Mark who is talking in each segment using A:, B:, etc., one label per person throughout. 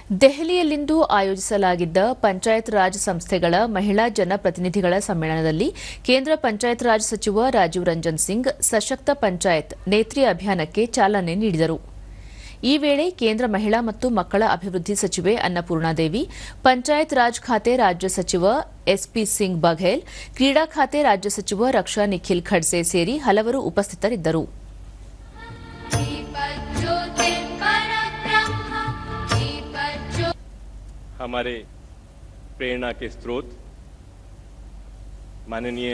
A: ದೆಹಲಿಯಲ್ಲಿಂದು ಆಯೋಜಿಸಲಾಗಿದ್ದ ಪಂಚಾಯತ್ ರಾಜ್ ಸಂಸ್ಥೆಗಳ ಮಹಿಳಾ ಜನಪ್ರತಿನಿಧಿಗಳ ಸಮ್ಮೇಳನದಲ್ಲಿ ಕೇಂದ್ರ ಪಂಚಾಯತ್ ರಾಜ್ ಸಚಿವ ರಾಜೀವ್ ರಂಜನ್ ಸಿಂಗ್ ಸಶಕ್ತ ಪಂಚಾಯತ್ ನೇತ್ರಿ ಅಭಿಯಾನಕ್ಕೆ ಚಾಲನೆ ನೀಡಿದರು. ಈ ವೇಳೆ ಕೇಂದ್ರ ಮಹಿಳಾ ಮತ್ತು ಮಕ್ಕಳ ಅಭಿವೃದ್ಧಿ ಸಚಿವೆ ಅನ್ನಪೂರ್ಣಾದೇವಿ, ಪಂಚಾಯತ್ ರಾಜ್ ಖಾತೆ ರಾಜ್ಯ ಸಚಿವ ಎಸ್ಪಿ ಸಿಂಗ್ ಬಘೇಲ್, ಕ್ರೀಡಾ ಖಾತೆ ರಾಜ್ಯ ಸಚಿವ ರಕ್ಷಾ ನಿಖಿಲ್ ಖಡ್ಸೆ ಸೇರಿ ಹಲವರು ಉಪಸ್ಥಿತರಿದ್ದರು.
B: हमारे प्रेरणा के स्रोत माननीय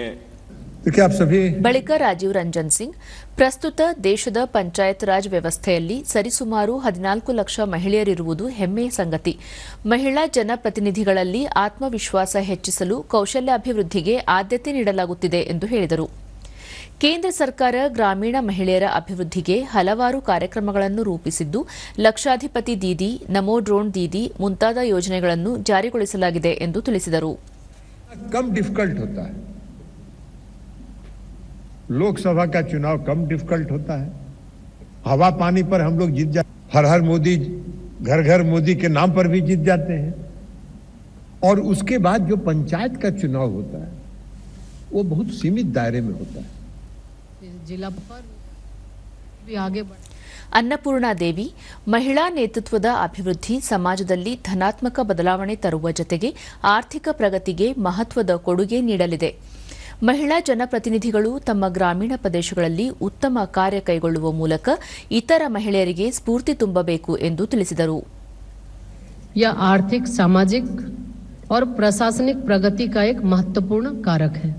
A: ಬಳಿಕ ರಾಜೀವ್ ರಂಜನ್ ಸಿಂಗ್, ಪ್ರಸ್ತುತ ದೇಶದ ಪಂಚಾಯತ್ ರಾಜ್ ವ್ಯವಸ್ಥೆಯಲ್ಲಿ ಸರಿಸುಮಾರು 14 ಲಕ್ಷ ಮಹಿಳೆಯರಿರುವುದು ಹೆಮ್ಮೆಯ ಸಂಗತಿ. ಮಹಿಳಾ ಜನಪ್ರತಿನಿಧಿಗಳಲ್ಲಿ ಆತ್ಮವಿಶ್ವಾಸ ಹೆಚ್ಚಿಸಲು ಕೌಶಲ್ಯಾಭಿವೃದ್ಧಿಗೆ ಆದ್ಯತೆ ನೀಡಲಾಗುತ್ತಿದೆ ಎಂದು ಹೇಳಿದರು. ಕೇಂದ್ರ ಸರ್ಕಾರ ಗ್ರಾಮೀಣ ಮಹಿಳೆಯರ ಅಭಿವೃದ್ಧಿಗೆ ಹಲವಾರು ಕಾರ್ಯಕ್ರಮಗಳನ್ನು ರೂಪಿಸಿದ್ದು, ಲಕ್ಷಾಧಿಪತಿ ದೀದಿ, ನಮೋ ಡ್ರೋನ್ ದೀದಿ ಮುಂತಾದ ಯೋಜನೆಗಳನ್ನು ಜಾರಿಗೊಳಿಸಲಾಗಿದೆ ಎಂದು ತಿಳಿಸಿದರು.
C: लोकसभा का चुनाव कम डिफिकल्ट होता है. हवा पानी पर हम लोग जीत जाते हैं. हर हर मोदी, घर घर मोदी के नाम पर भी जीत जाते हैं. और उसके बाद जो पंचायत का चुनाव होता है वो बहुत सीमित दायरे में होता है.
D: जिला पर भी आगे
A: ಅನ್ನಪೂರ್ಣಾದೇವಿ, ಮಹಿಳಾ ನೇತೃತ್ವದ ಅಭಿವೃದ್ಧಿ ಸಮಾಜದಲ್ಲಿ ಧನಾತ್ಮಕ ಬದಲಾವಣೆ ತರುವ ಜತೆಗೆ ಆರ್ಥಿಕ ಪ್ರಗತಿಗೆ ಮಹತ್ವದ ಕೊಡುಗೆ ನೀಡಲಿದೆ. ಮಹಿಳಾ ಜನಪ್ರತಿನಿಧಿಗಳು ತಮ್ಮ ಗ್ರಾಮೀಣ ಪ್ರದೇಶಗಳಲ್ಲಿ ಉತ್ತಮ ಕಾರ್ಯ ಕೈಗೊಳ್ಳುವ ಮೂಲಕ ಇತರ ಮಹಿಳೆಯರಿಗೆ ಸ್ಫೂರ್ತಿ ತುಂಬಬೇಕು ಎಂದು ತಿಳಿಸಿದರು.
D: यह आर्थिक, सामाजिक और प्रशासनिक प्रगति का एक महत्वपूर्ण कारक है.